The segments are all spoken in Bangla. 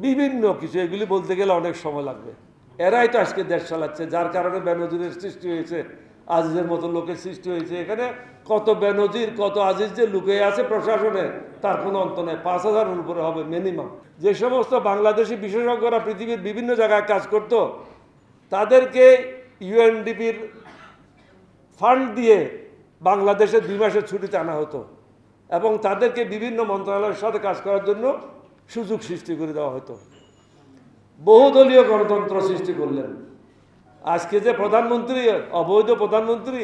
বিভিন্ন কিছু, এগুলি বলতে গেলে অনেক সময় লাগবে। এরাই তো আজকে দেশ চালাচ্ছে, যার কারণে বেনজিরের সৃষ্টি হয়েছে, আজিজের মতো লোকের সৃষ্টি হয়েছে। এখানে কত বেনজির কত আজিজ যে লুকিয়ে আছে প্রশাসনে তার কোনো অন্ত নেই। 5,000-এর উপরে হবে মিনিমাম। যে সমস্ত বাংলাদেশি বিশেষজ্ঞরা পৃথিবীর বিভিন্ন জায়গায় কাজ করত, তাদেরকে ইউএনডিপির ফান্ড দিয়ে বাংলাদেশে 2 মাসের ছুটিতে আনা হতো এবং তাদেরকে বিভিন্ন মন্ত্রণালয়ের সাথে কাজ করার জন্য সুযোগ সৃষ্টি করে দেওয়া হতো। বহুদলীয় গণতন্ত্র সৃষ্টি করলেন। আজকে যে প্রধানমন্ত্রী, অবৈধ প্রধানমন্ত্রী,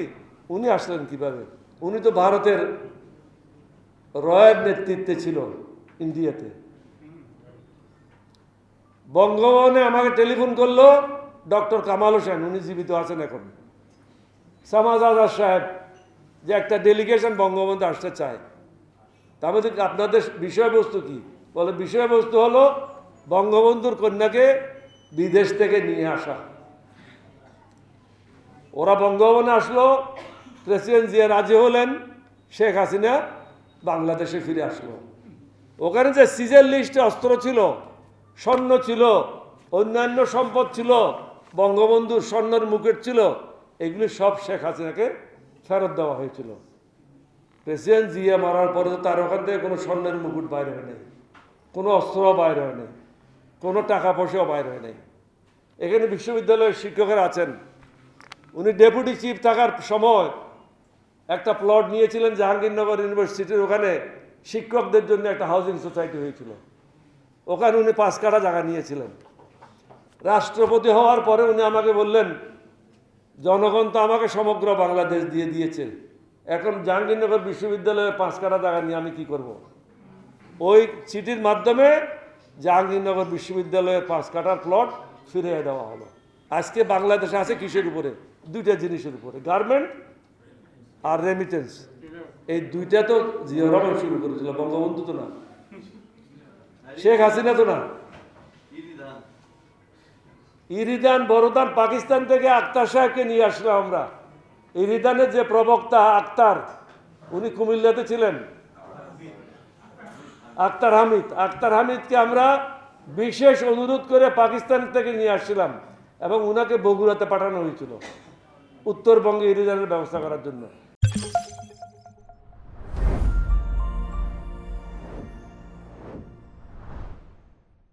উনি আসলেন কিভাবে? উনি তো ভারতের রয়ের নেতৃত্বে ছিল ইন্ডিয়াতে। বঙ্গভবনে আমাকে টেলিফোন করলো ডক্টর কামাল হোসেন, উনি জীবিত আছেন এখন, সামাজ আজাদ সাহেব, যে একটা ডেলিগেশন বঙ্গবন্ধু আসতে চায়। তারপরে আপনাদের বিষয়বস্তু কি? বলে বিষয়বস্তু হলো বঙ্গবন্ধুর কন্যাকে বিদেশ থেকে নিয়ে আসা। ওরা বঙ্গভবনে আসলো, প্রেসিডেন্ট জিয়া রাজি হলেন, শেখ হাসিনা বাংলাদেশে ফিরে আসলো। ওখানে যে সিজের লিস্টে অস্ত্র ছিল, স্বর্ণ ছিল, অন্যান্য সম্পদ ছিল, বঙ্গবন্ধুর স্বর্ণের মুকুট ছিল, এগুলি সব শেখ হাসিনাকে ফেরত দেওয়া হয়েছিল। প্রেসিডেন্ট জিয়া মারার পরে তো তার ওখান থেকে কোনো স্বর্ণের মুকুট বাইর হয় নাই, কোনো অস্ত্রও বাইর হয় নাই, কোনো টাকা পয়সাও বাইর হয় নাই। এখানে বিশ্ববিদ্যালয়ের শিক্ষকেরা আছেন, উনি ডেপুটি চিফ থাকার সময় একটা প্লট নিয়েছিলেন জাহাঙ্গীরনগর ইউনিভার্সিটির ওখানে, শিক্ষকদের জন্য একটা হাউজিং সোসাইটি হয়েছিল, ওখানে উনি 5 কাঠা জায়গা নিয়েছিলেন। রাষ্ট্রপতি হওয়ার পরে উনি আমাকে বললেন, জনগণ তো আমাকে সমগ্র বাংলাদেশ দিয়ে দিয়েছে, এখন জাহাঙ্গীরনগর বিশ্ববিদ্যালয়ে 5 কাঠা জায়গা নিয়ে আমি কি করব? ওই চিঠির মাধ্যমে জাহাঙ্গীরনগর বিশ্ববিদ্যালয়ের 5 কাঠার প্লট ফিরিয়ে দেওয়া হলো। আজকে বাংলাদেশে আছে কিসের উপরে? 2টা জিনিসের উপরে, গার্মেন্ট আর রেমিটেন্স। এই 2টা তো জিয়া রহমান শুরু করেছিল, বঙ্গবন্ধু তো না, শেখ হাসিনা তো না। ইরিদান বড়দান পাকিস্তান থেকে আক্তার সাহেবকে নিয়ে আসলাম আমরা। ইরিদানের যে প্রবক্তা আক্তার, উনি কুমিল্লাতে ছিলেন, আক্তার হামিদকে আমরা বিশেষ অনুরোধ করে পাকিস্তান থেকে নিয়ে আসছিলাম এবং উনাকে বগুড়াতে পাঠানো হয়েছিল উত্তরবঙ্গে ইরিদানের ব্যবস্থা করার জন্য।